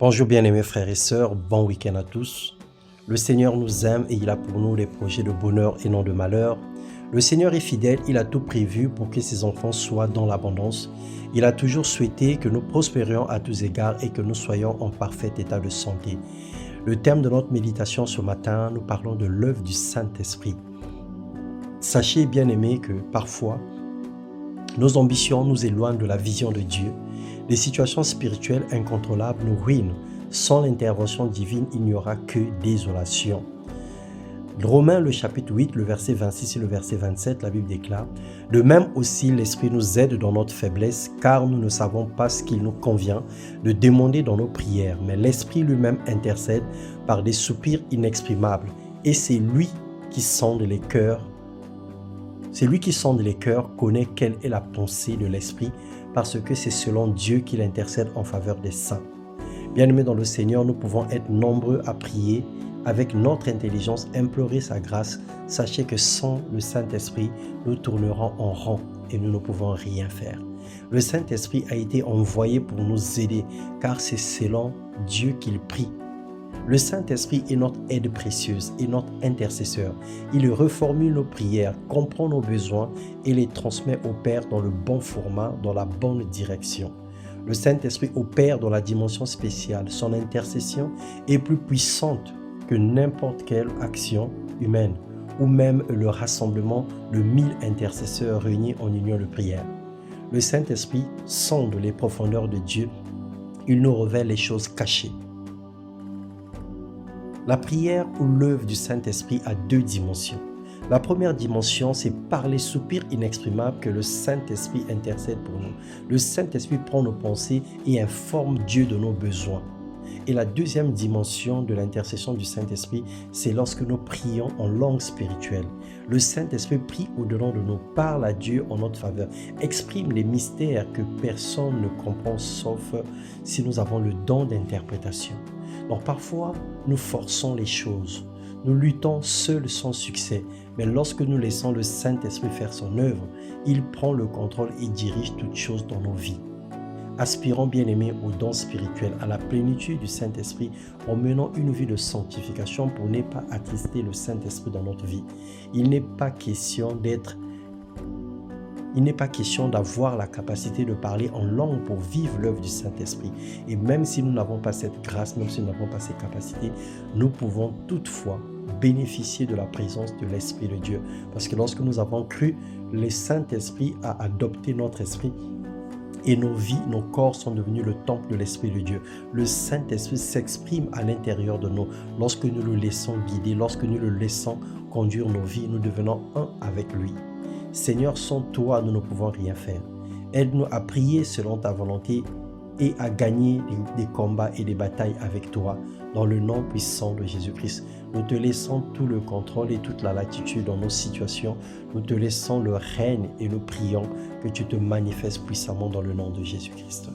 Bonjour bien-aimés frères et sœurs, bon week-end à tous. Le Seigneur nous aime et il a pour nous des projets de bonheur et non de malheur. Le Seigneur est fidèle, il a tout prévu pour que ses enfants soient dans l'abondance. Il a toujours souhaité que nous prospérions à tous égards et que nous soyons en parfait état de santé. Le thème de notre méditation ce matin, nous parlons de l'œuvre du Saint-Esprit. Sachez bien-aimés que parfois, nos ambitions nous éloignent de la vision de Dieu. Les situations spirituelles incontrôlables nous ruinent. Sans l'intervention divine, il n'y aura que désolation. Romains, le chapitre 8, le verset 26 et le verset 27, la Bible déclare « De même aussi, l'Esprit nous aide dans notre faiblesse, car nous ne savons pas ce qu'il nous convient de demander dans nos prières, mais l'Esprit lui-même intercède par des soupirs inexprimables, et c'est lui qui sonde les cœurs. C'est lui qui sonde les cœurs, connaît quelle est la pensée de l'Esprit, parce que c'est selon Dieu qu'il intercède en faveur des saints. » Bien-aimés dans le Seigneur, nous pouvons être nombreux à prier avec notre intelligence, implorer sa grâce. Sachez que sans le Saint-Esprit, nous tournerons en rond et nous ne pouvons rien faire. Le Saint-Esprit a été envoyé pour nous aider, car c'est selon Dieu qu'il prie. Le Saint-Esprit est notre aide précieuse et notre intercesseur. Il reformule nos prières, comprend nos besoins et les transmet au Père dans le bon format, dans la bonne direction. Le Saint-Esprit opère dans la dimension spéciale. Son intercession est plus puissante que n'importe quelle action humaine ou même le rassemblement de 1000 intercesseurs réunis en union de prière. Le Saint-Esprit sonde les profondeurs de Dieu. Il nous révèle les choses cachées. La prière ou l'œuvre du Saint-Esprit a deux dimensions. La première dimension, c'est par les soupirs inexprimables que le Saint-Esprit intercède pour nous. Le Saint-Esprit prend nos pensées et informe Dieu de nos besoins. Et la deuxième dimension de l'intercession du Saint-Esprit, c'est lorsque nous prions en langue spirituelle. Le Saint-Esprit prie au-dedans de nous, parle à Dieu en notre faveur, exprime les mystères que personne ne comprend sauf si nous avons le don d'interprétation. Donc parfois, nous forçons les choses. Nous luttons seuls sans succès. Mais lorsque nous laissons le Saint-Esprit faire son œuvre, il prend le contrôle et dirige toutes choses dans nos vies. Aspirons bien-aimés aux dons spirituels, à la plénitude du Saint-Esprit en menant une vie de sanctification pour ne pas attrister le Saint-Esprit dans notre vie. Il n'est pas question d'avoir la capacité de parler en langue pour vivre l'œuvre du Saint-Esprit. Et même si nous n'avons pas cette grâce, même si nous n'avons pas ces capacités, nous pouvons toutefois bénéficier de la présence de l'Esprit de Dieu. Parce que lorsque nous avons cru, le Saint-Esprit a adopté notre esprit et nos vies, nos corps sont devenus le temple de l'Esprit de Dieu. Le Saint-Esprit s'exprime à l'intérieur de nous. Lorsque nous le laissons guider, lorsque nous le laissons conduire nos vies, nous devenons un avec lui. Seigneur, sans toi, nous ne pouvons rien faire. Aide-nous à prier selon ta volonté et à gagner des combats et des batailles avec toi. Dans le nom puissant de Jésus-Christ, nous te laissons tout le contrôle et toute la latitude dans nos situations. Nous te laissons le règne et nous prions que tu te manifestes puissamment dans le nom de Jésus-Christ.